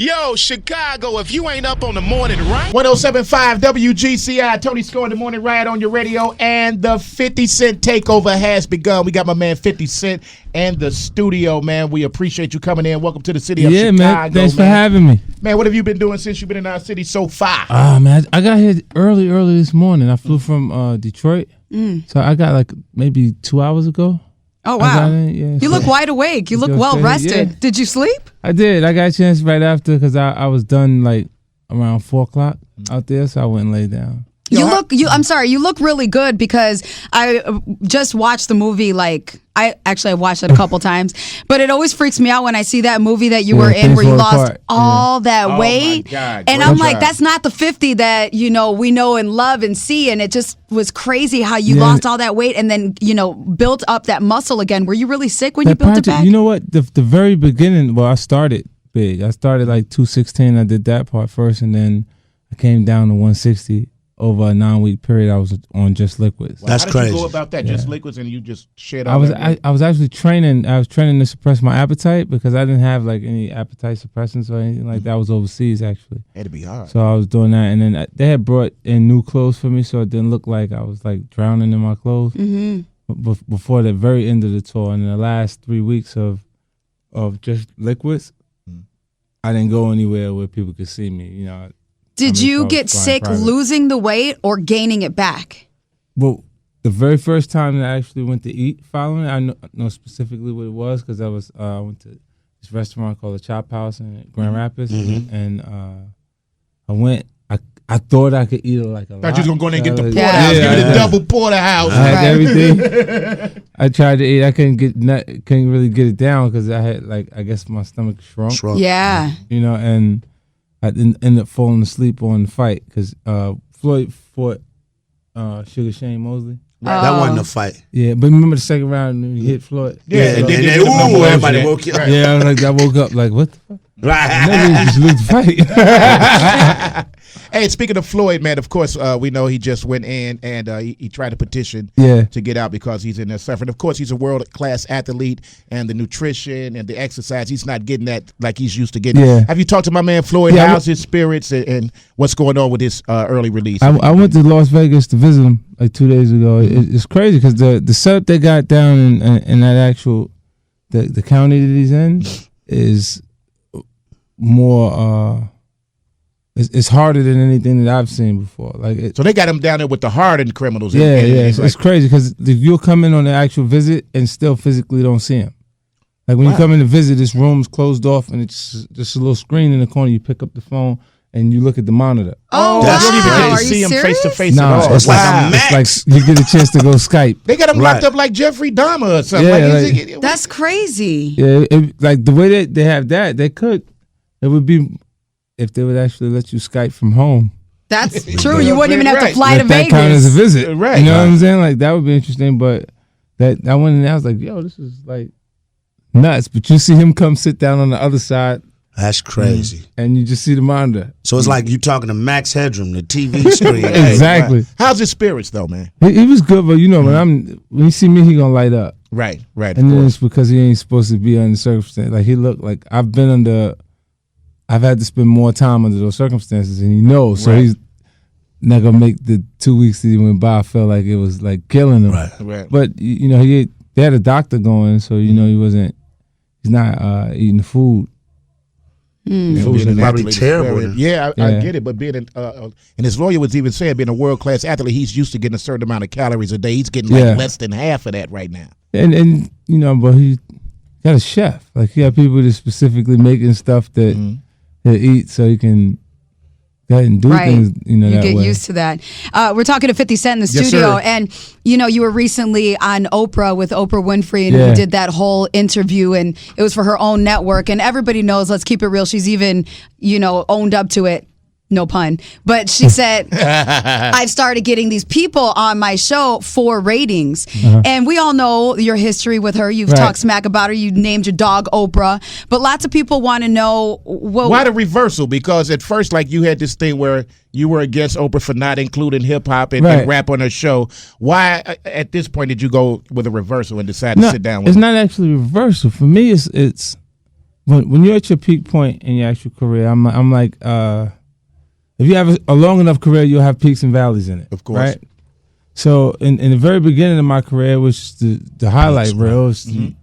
Yo, Chicago, if you ain't up on the Morning Riot. 107.5 WGCI, Tony Score, the Morning Riot on your radio, and the 50 Cent takeover has begun. We got my man 50 Cent and the studio, man. We appreciate you coming in. Welcome to the city of Chicago, man. Thanks for having me. Man, what have you been doing since you've been in our city so far? Man, I got here early this morning. I flew from Detroit, so I got like maybe 2 hours ago. Oh, wow. You look wide awake. You look well rested. Yeah. Did you sleep? I did. I got a chance right after because I was done like around 4 o'clock out there, so I went and lay down. I'm sorry, you look really good because I just watched the movie. I watched it a couple times, but it always freaks me out when I see that movie that you were in where you lost all that weight. My God, and I'm like, that's not the 50 that, we know and love and see. And it just was crazy how you lost all that weight and then, built up that muscle again. Were you really sick when you built it back? You know what? The very beginning, I started big. I started like 216. I did that part first, and then I came down to 160. Over a 9-week period, I was on just liquids. Well, that's crazy. How did you go about that? Just liquids, and you just shared all that? I was actually training. I was training to suppress my appetite because I didn't have like any appetite suppressants or anything like that. I was overseas actually. It'd be hard. So I was doing that, and then they had brought in new clothes for me, so it didn't look like I was like drowning in my clothes. Mm-hmm. Before the very end of the tour, and in the last 3 weeks of just liquids, I didn't go anywhere where people could see me. Did you get sick losing the weight or gaining it back? Well, the very first time that I actually went to eat following it, I know specifically what it was because I went to this restaurant called the Chop House in Grand Rapids, and I went. I thought I could eat it like a lot. Thought you was going to go in and get the porterhouse, give me the double porterhouse. I had everything. I tried to eat. I couldn't really get it down because I had I guess my stomach shrunk. Yeah. And I ended up falling asleep on the fight because Floyd fought Sugar Shane Mosley. That wasn't a fight. Yeah, but remember the second round when he hit Floyd? Yeah, and then everybody woke up. Yeah, I woke up like, what the fuck? Right. Never just lose the fight. Hey, speaking of Floyd, man, of course, we know he just went in and he tried to petition to get out because he's in there suffering. Of course, he's a world-class athlete, and the nutrition and the exercise, he's not getting that like he's used to getting. Yeah. Have you talked to my man Floyd? Yeah, how's his spirits and what's going on with his early release? I went to Las Vegas to visit him like 2 days ago. It's crazy because the setup they got down in that actual, the county that he's in is more... It's harder than anything that I've seen before. So they got him down there with the hardened criminals. Yeah, it's crazy because you'll come in on the actual visit and still physically don't see him. Like when you come in to visit, this room's closed off and it's just a little screen in the corner. You pick up the phone and you look at the monitor. Oh, that's wow. You don't even get to see him face to face at all. It's like a Max. It's like you get a chance to go Skype. They got him locked up like Jeffrey Dahmer or something. Yeah, that's crazy. Yeah, like the way that they have that, it would be. If they would actually let you Skype from home. That's true. You wouldn't even have to fly to Vegas. That count as a visit. Right. You know what I'm saying? Like, that would be interesting. But I went in there, I was like, yo, this is like nuts. But you see him come sit down on the other side. That's crazy. And you just see the monitor. So it's like you talking to Max Headroom, the TV screen. Exactly. Right. How's his spirits, though, man? He was good, but when you see me, he gonna light up. Right. And then it's because he ain't supposed to be under circumstance. Like, he looked like I've had to spend more time under those circumstances, and he knows. So he's not gonna make the 2 weeks that he went by. I felt like it was like killing him. Right. But they had a doctor going, so he's not eating the food. It was probably terrible. Yeah, I get it. But being and his lawyer was even saying, being a world class athlete, he's used to getting a certain amount of calories a day. He's getting less than half of that right now. And but he got a chef. Like, he got people that specifically making stuff that. To eat so you can go ahead and do things, you that get way. used to that. We're talking to 50 Cent in the studio, and you were recently on Oprah with Oprah Winfrey, and you did that whole interview, and it was for her own network, and everybody knows, let's keep it real, she's even, owned up to it. No pun. But she said, I've started getting these people on my show for ratings. And we all know your history with her. You've talked smack about her. You named your dog Oprah. But lots of people want to know... why the reversal? Because at first, you had this thing where you were against Oprah for not including hip-hop and rap on her show. Why, at this point, did you go with a reversal and decide to sit down with her? It's not actually a reversal. For me, it's when you're at your peak point in your actual career, I'm like, if you have a long enough career, you'll have peaks and valleys in it. Of course. Right? So in the very beginning of my career, which is the highlight reel, it's the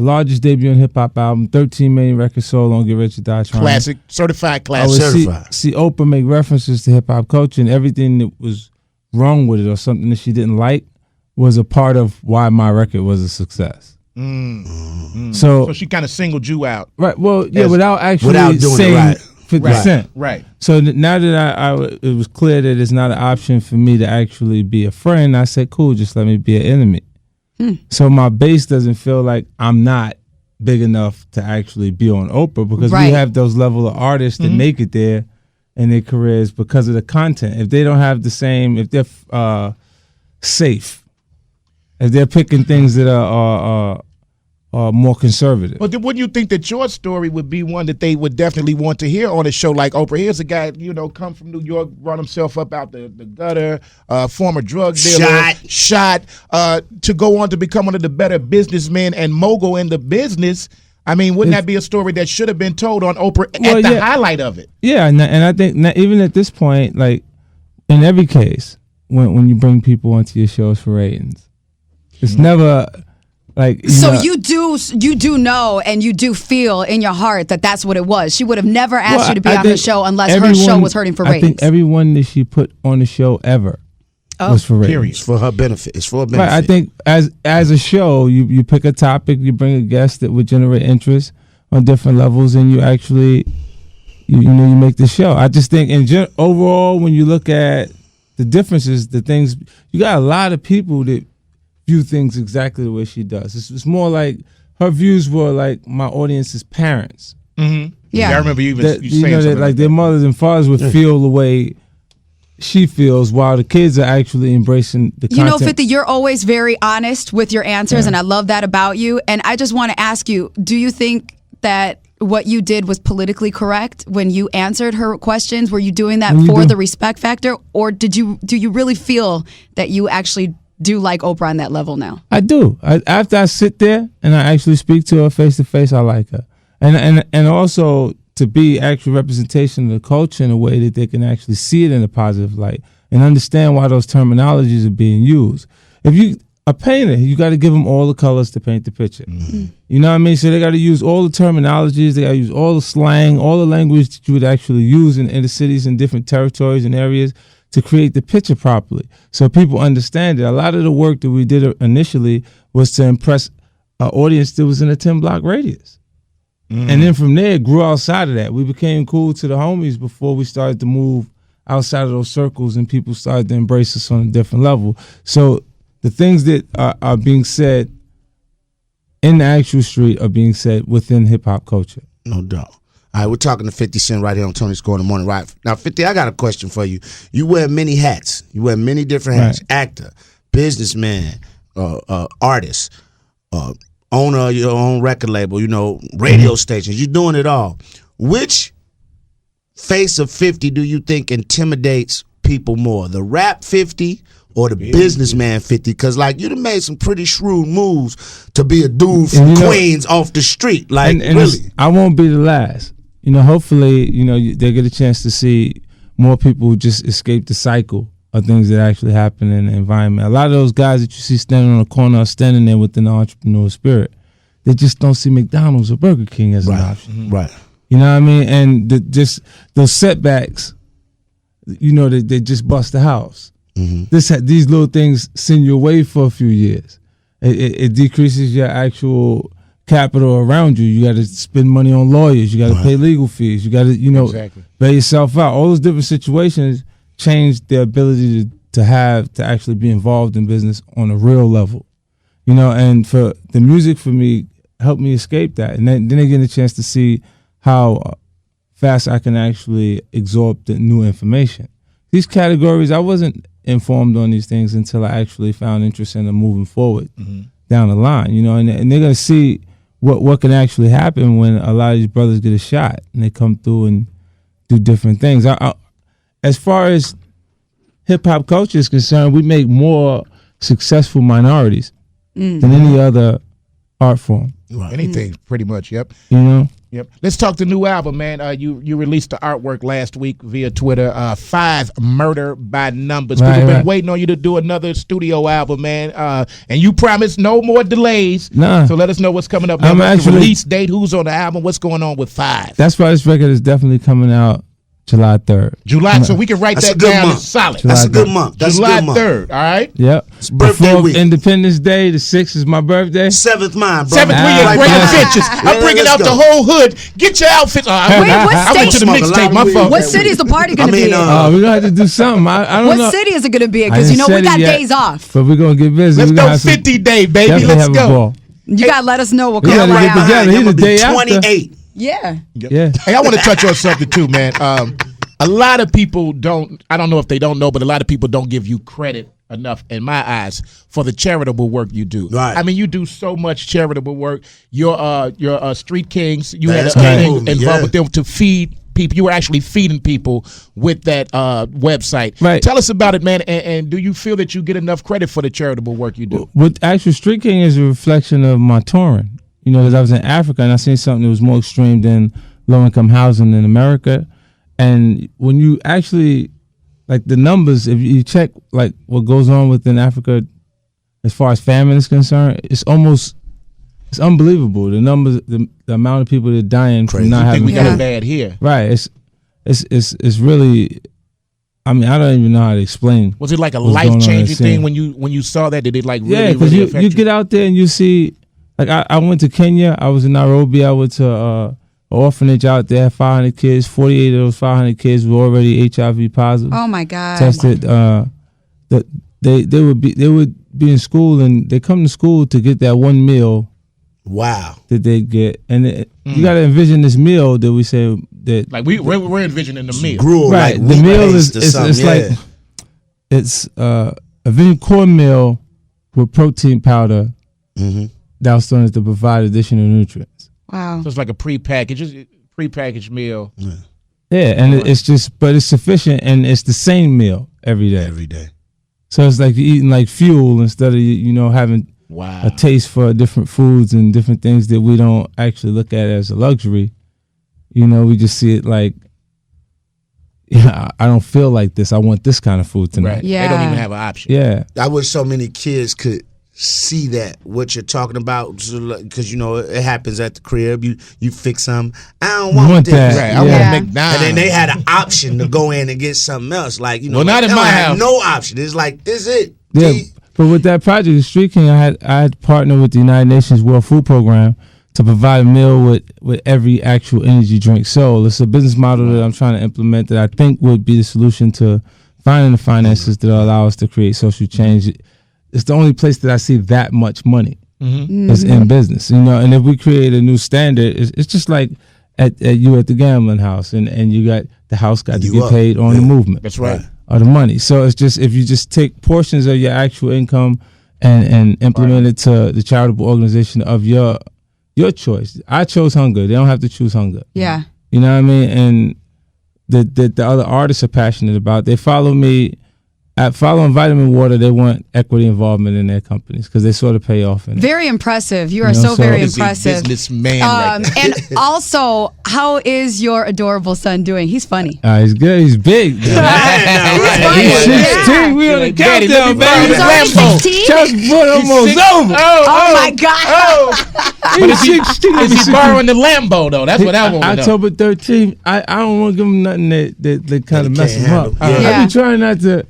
largest debut in hip-hop album, 13 million records sold on Get Rich or Die Trying. Classic, certified classic. I would see Oprah make references to hip-hop culture, and everything that was wrong with it or something that she didn't like was a part of why my record was a success. So she kind of singled you out. Right. Well, yeah, without doing saying it right. 50 Cent. Right. So now that it was clear that it's not an option for me to actually be a friend, I said, cool, just let me be an enemy. So my base doesn't feel like I'm not big enough to actually be on Oprah, because we have those level of artists that make it there in their careers because of the content. If they don't have the same, if they're safe, if they're picking things that are more conservative. But then wouldn't you think that your story would be one that they would definitely want to hear on a show like Oprah? Here's a guy, come from New York, run himself up out the gutter, former drug dealer, shot, to go on to become one of the better businessmen and mogul in the business. I mean, wouldn't that be a story that should have been told on Oprah at the highlight of it? Yeah, and I think even at this point, like in every case, when you bring people onto your shows for ratings, it's never... you do know and you do feel in your heart that that's what it was. She would have never asked you to be on her show unless her show was hurting for ratings. I think everyone that she put on the show ever was for ratings. Period. It's for her benefit. It's for her benefit. Right, I think as a show, you pick a topic, you bring a guest that would generate interest on different levels, and you actually you make the show. I just think overall, when you look at the differences, the things, you got a lot of people that view things exactly the way she does. It's more like her views were like my audience's parents. Mm-hmm. Yeah, I remember you saying that like their mothers and fathers would feel the way she feels, while the kids are actually embracing the content. 50, you're always very honest with your answers, and I love that about you. And I just want to ask you, do you think that what you did was politically correct when you answered her questions? Were you doing that for the respect factor, or do you really feel that you actually do like Oprah on that level now? I do. After I sit there and I actually speak to her face to face, I like her, and also to be actual representation of the culture in a way that they can actually see it in a positive light and understand why those terminologies are being used. If you a painter, you got to give them all the colors to paint the picture. Mm-hmm. You know what I mean? So they got to use all the terminologies, they got to use all the slang, all the language that you would actually use in the cities and different territories and areas to create the picture properly, so people understand it. A lot of the work that we did initially was to impress an audience that was in a 10-block radius. Mm-hmm. And then from there, it grew outside of that. We became cool to the homies before we started to move outside of those circles, and people started to embrace us on a different level. So the things that are being said in the actual street are being said within hip-hop culture. No doubt. All right, we're talking to 50 Cent right here on Tony Score in the Morning Riot. Now, 50, I got a question for you. You wear many hats. You wear many different hats. Right. Actor, businessman, artist, owner of your own record label, radio stations. You're doing it all. Which face of 50 do you think intimidates people more? The rap 50 or the businessman 50? Because, you done made some pretty shrewd moves to be a dude from Queens off the street. And really. I won't be the last. Hopefully, they get a chance to see more people just escape the cycle of things that actually happen in the environment. A lot of those guys that you see standing on the corner are standing there with an entrepreneurial spirit. They just don't see McDonald's or Burger King as an option. Mm-hmm. Right. You know what I mean? And just those setbacks, they just bust the house. Mm-hmm. These little things send you away for a few years. It decreases your actual capital around you. You got to spend money on lawyers. You got to pay legal fees. You got to, bail yourself out. All those different situations change their ability to actually be involved in business on a real level. And for the music, for me, helped me escape that. And then they get a chance to see how fast I can actually absorb the new information. These categories, I wasn't informed on these things until I actually found interest in them moving forward down the line, and they're going to see what can actually happen when a lot of these brothers get a shot and they come through and do different things. As far as hip-hop culture is concerned, we make more successful minorities than any other art form. Right. Anything, pretty much, yep. Yep. Let's talk the new album, man. You released the artwork last week via Twitter. 5 Murder by Numbers. People been waiting on you to do another studio album, man. And you promised no more delays. Nah. So let us know what's coming up. Man. What's the release date? Who's on the album? What's going on with 5? That's why this record is definitely coming out July 3rd. July, so we can write that down. It's solid. That's a good month. That's July a good month. 3rd, all right? Yep. It's birthday week. Independence Day, the 6th is my birthday. 7th mine, bro. 7th, we in great adventures. I'm bringing out the whole hood. Get your outfits. Wait, what I went to the state? mixtape, my fault. What city is the party going to be in? We're going to have to do something. I don't know. What city is it going to be in? Because, we got days off. But we're going to get busy. Let's go 50 day, baby. Let's go. You got to let us know. We'll come right get together. He's the day after. 28. Yeah. Hey, I want to touch on something, too, man. A lot of people I don't know if they don't know, but a lot of people don't give you credit enough, in my eyes, for the charitable work you do. Right. I mean, you do so much charitable work. Your Street Kings, you That's had a right. thing involved with them to feed people. You were actually feeding people with that website. Right. Tell us about it, man, and do you feel that you get enough credit for the charitable work you do? With actual Street King is a reflection of my touring. Because I was in Africa and I seen something that was more extreme than low-income housing in America. And when you actually, like the numbers, if you check like what goes on within Africa as far as famine is concerned, it's unbelievable. The numbers, the amount of people that are dying from not having. We got it bad here. Right. It's really. I mean, I don't even know how to explain. Was it like a life-changing thing when you saw that? Did it like really? Yeah, because really you get out there and you see. Like I went to Kenya. I was in Nairobi. I went to orphanage out there, 500 kids. 48 of those 500 kids were already HIV positive. Oh my God! Tested. They would be in school and they come to school to get that one meal. Wow. That they get, and you got to envision this meal that we say that like we're envisioning the meal. Gruel, right? Like the meal is like it's a vegan cornmeal with protein powder. Mm-hmm. Doused on it to provide additional nutrients. Wow. So it's like a prepackaged meal. Yeah, and it's just, but it's sufficient, and it's the same meal every day. Every day. So it's like you're eating like fuel instead of having a taste for different foods and different things that we don't actually look at as a luxury. We just see it like, I don't feel like this. I want this kind of food tonight. Right. Yeah. They don't even have an option. Yeah. I wish so many kids could see that what you're talking about, because it happens at the crib. You fix something. I don't want this. That. Right. I want McDonald's. And then they had an option to go in and get something else. Like well, not in my house. No option. It's like this is it. Yeah. But with that project, the Street King, I had partnered with the United Nations World Food Program to provide a meal with every actual energy drink sold. It's a business model that I'm trying to implement that I think would be the solution to finding the finances that will allow us to create social change. It's the only place that I see that much money is in business, And if we create a new standard, it's just like at the gambling house, and you got the house got to get paid on the movement. That's right. Or the money. So it's just if you just take portions of your actual income and implement it to the charitable organization of your choice. I chose hunger. They don't have to choose hunger. Yeah. You know what I mean? And the other artists are passionate about. They follow me. At following Vitamin Water, they want equity involvement in their companies because they sort of pay off. Very impressive. You are so very impressive. Businessman right there. And also, how is your adorable son doing? He's funny. He's good. He's big. He's funny. He's 16. We on the countdown, baby. He's only 16? Chuck's foot almost over. Oh my God. But is he borrowing the Lambo, though? That's what I want to know. October 13th, I don't want to give him nothing that kind of mess him up. Yeah. I be trying not to.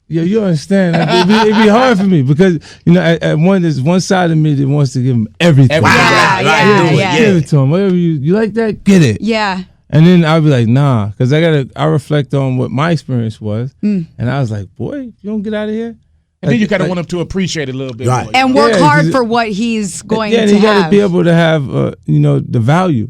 Yeah, you understand. It'd be hard for me because at there's one side of me that wants to give him everything. Yeah. Give it to him. Whatever you like that, get it. Yeah. And then I'll be like, nah, because I reflect on what my experience was, and I was like, boy, you don't get out of here. And then you kind of want him to appreciate it a little bit more. And work hard for what he's going to have. Yeah, and you got to be able to have, the value.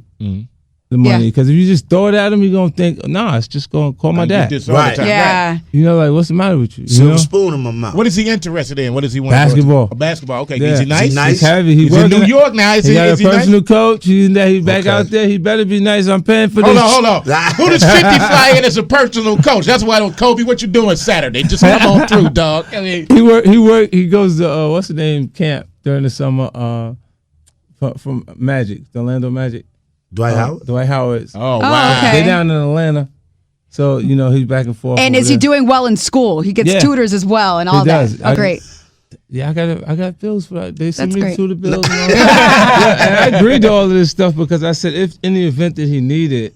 The money, because if you just throw it at him, you're gonna think, nah, it's just gonna call my dad. Right. Yeah. Like, what's the matter with you? Silver spoon in my mouth. What is he interested in? What does he want? Basketball. Basketball. Okay. Yeah. Is he nice? He's heavy. He's in New York now. He got a personal coach. He's back out there. He better be nice. I'm paying for this. Hold on. Who does 50 fly in as a personal coach? That's why I don't. Kobe, what you doing Saturday? Just come on through, dog. I mean, he goes to what's the name camp during the summer from Magic, the Orlando Magic. Dwight Howard? Dwight Howard. Oh, wow. Okay. They're down in Atlanta. So, he's back and forth. And is he doing well in school? He gets tutors as well and all that. Oh, great. Yeah, I got bills for that. They sent That's me great. tutor bills. And all that. Yeah, and I agreed to all of this stuff because I said if in the event that he needed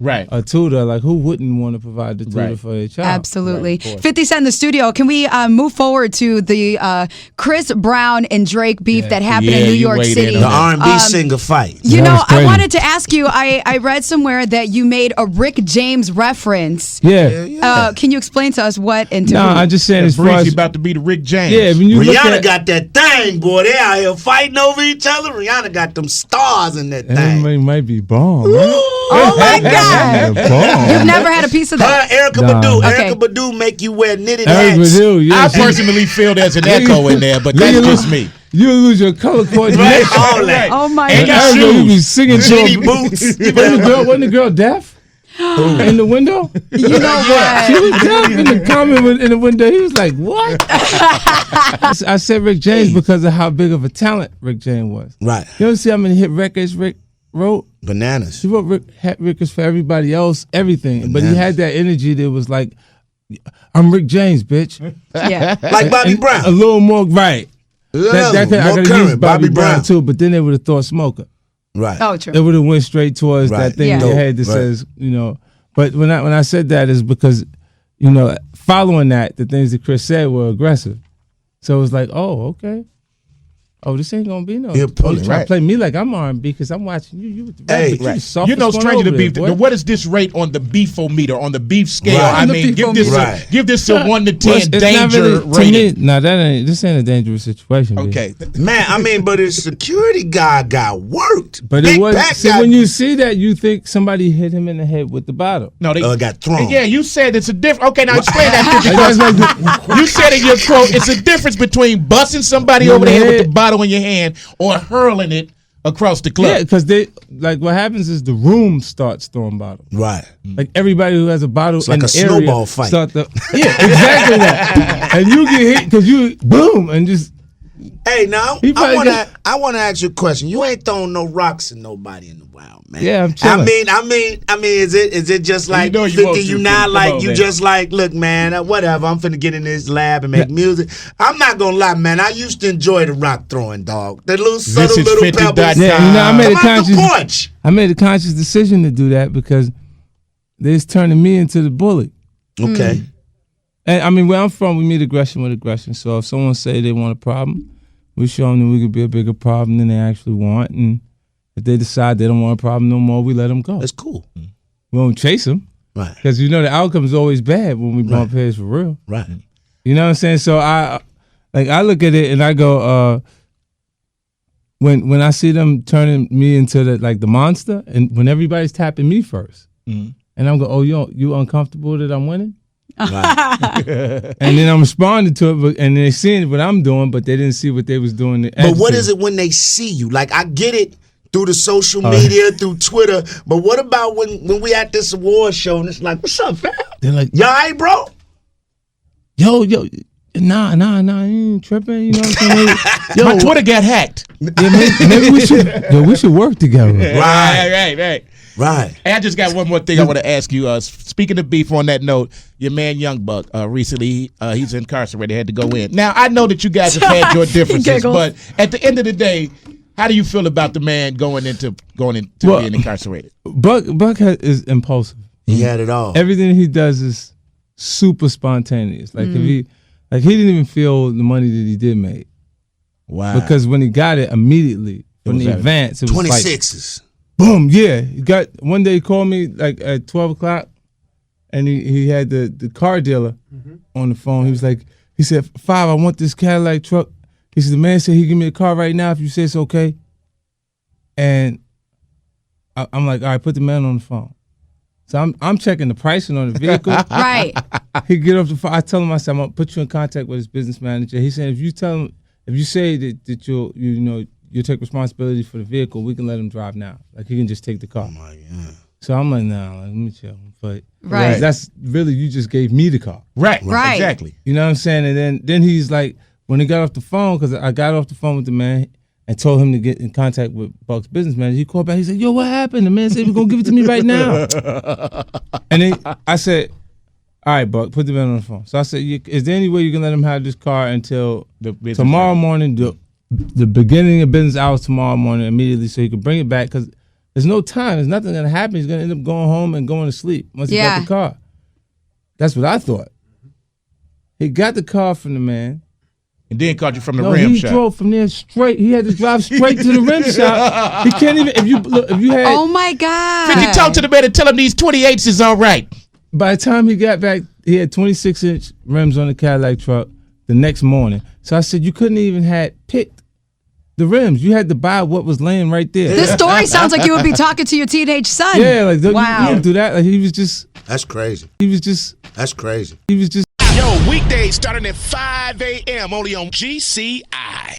a tutor, like who wouldn't want to provide the tutor for a child? Absolutely. 50 Cent in the studio. Can we move forward to the Chris Brown and Drake beef that happened in New York City? The R&B singer fight. I wanted to ask you, I read somewhere that you made a Rick James reference. Yeah. Can you explain to us what and to No, who? I'm just saying as far Breezy as about to be the Rick James. yeah, when you look Rihanna at, got that thing, boy. They out here fighting over each other. Rihanna got them stars in that thing. everybody might be bomb. Right? Oh my God. Bomb. You've never had a piece of that. Erica Badu. Erica Badu make you wear knitted Eric hats. Badu, yeah. I personally feel there's an echo in there, but that's just me. You lose your color coordination. All that. Oh my And God. your You be shoes. singing to Shitty a boots. Wasn't the girl deaf? In the window? You know She what? was deaf in the comment in the window. He was like, what? I said Rick James because of how big of a talent Rick James was. Right. You ever see how many hit records Rick wrote? Bananas. He wrote hit records for everybody else, everything. But he had that energy that was like, I'm Rick James, bitch. Yeah. Like Bobby Brown. A little more, right. I More could have used current. Bobby Brown too, but then they would have thought Smoker. Right. Oh, true. They would have went straight towards Right. that thing Yeah. in your head that says, But when I said that is because, following that, the things that Chris said were aggressive. So it was like, oh, okay. Oh, this ain't gonna be no. He'll pull it, trying right. to play me like I'm R&B because I'm watching you. You with the Hey, rap, but right. you soft You know, as going stranger to over beef. there, boy. What is this rate on the beefometer, on the beef scale? Right. I The mean, give this Right. give this a 1 to 10 Well, it's not danger really- to rating. me, no, this ain't a dangerous situation. B. Okay. Man, I mean, but his security guy got worked. But Big it was Back see got, when you see that you think somebody hit him in the head with the bottle. No, they got thrown. Yeah, you said it's a difference. Okay, now explain that to me. That's like You said in your quote, it's a difference between busting somebody No, over the head with head. the bottle in your hand or hurling it across the club. Yeah, because they what happens is the room starts throwing bottles. Right. Like everybody who has a bottle It's like in a the area snowball fight. Yeah, exactly that. And you get hit because you boom and just Hey, now He probably I wanna ask you a question. You ain't throwing no rocks at nobody in the wild, man. Yeah, I'm chilling. I mean, is it just like know you 50? want You to. not Come like on, you man. just like, look, man, whatever. I'm finna get in this lab and make music. I'm not gonna lie, man. I used to enjoy the rock throwing, dog. The little subtle is little 50 pebbles. dot yeah. I made a Come out the conscious porch. I made a conscious decision to do that because they're turning me into the bully. Okay. And I mean, where I'm from, we meet aggression with aggression. So if someone say they want a problem, we show them that we could be a bigger problem than they actually want. And if they decide they don't want a problem no more, we let them go. That's cool. We don't chase them Right. because the outcome is always bad when we bump heads for real. Right. You know what I'm saying? So I look at it and I go, when I see them turning me into the monster, and when everybody's tapping me first, and I'm going, oh, you uncomfortable that I'm winning? Right. And then I'm responding to it, and they seeing what I'm doing, but they didn't see what they was doing. But what is it when they see you? Like, I get it through the social media, through Twitter, but what about when we at this award show and it's like, what's up, fam? They're like, You all right, bro? yo, nah, you ain't tripping. You know what I'm saying? Yo, My Twitter got hacked. yeah, maybe we should work together. Right. Right. Hey, I just got one more thing I want to ask you. Speaking of beef, on that note, your man Young Buck recently he's incarcerated, had to go in. Now I know that you guys have had your differences, Giggles. but at the end of the day, how do you feel about the man going into Well, being incarcerated? Buck is impulsive. He had it all. Everything he does is super spontaneous. Like if he didn't even feel the money that he did make. Wow. Because when he got it immediately from was the that? advance, it was like 26s. boom, yeah. He got one day he called me like at 12 o'clock and he had the car dealer on the phone. He was like, he said, 5, I want this Cadillac truck. He said, the man said he give me a car right now if you say it's okay. And I'm like, all right, put the man on the phone. So I'm checking the pricing on the vehicle. Right. He get off the phone. I tell him, I said, I'm gonna put you in contact with his business manager. He said, if you say that you'll take responsibility for the vehicle, we can let him drive now. Like he can just take the car. Oh my God. So I'm like, nah, let me chill. But Right. that's really, you just gave me the car. Right. Right. Exactly. You know what I'm saying? And then he's like, when he got off the phone, because I got off the phone with the man, and told him to get in contact with Buck's business manager. He called back. He said, "Yo, what happened?" The man said, "We're gonna give it to me right now." And then I said, "All right, Buck, put the man on the phone." So I said, "Is there any way you can let him have this car until tomorrow morning, the beginning of business hours tomorrow morning immediately, so he can bring it back? Because there's no time. There's nothing gonna happen. He's gonna end up going home and going to sleep once he got the car." That's what I thought. He got the car from the man. And then called you from the rim shop. He drove from there straight. He had to drive straight to the rim shop. He can't even. If you had. Oh my God. 50, talk to the man and tell him these 28s is all right. By the time he got back, he had 26-inch rims on the Cadillac truck the next morning. So I said, you couldn't even had picked the rims. You had to buy what was laying right there. This story sounds like you would be talking to your teenage son. Yeah, like wow. You don't do that. Like he was just. That's crazy. That's crazy. He was just. Yo, weekdays starting at 5 a.m. only on GCI.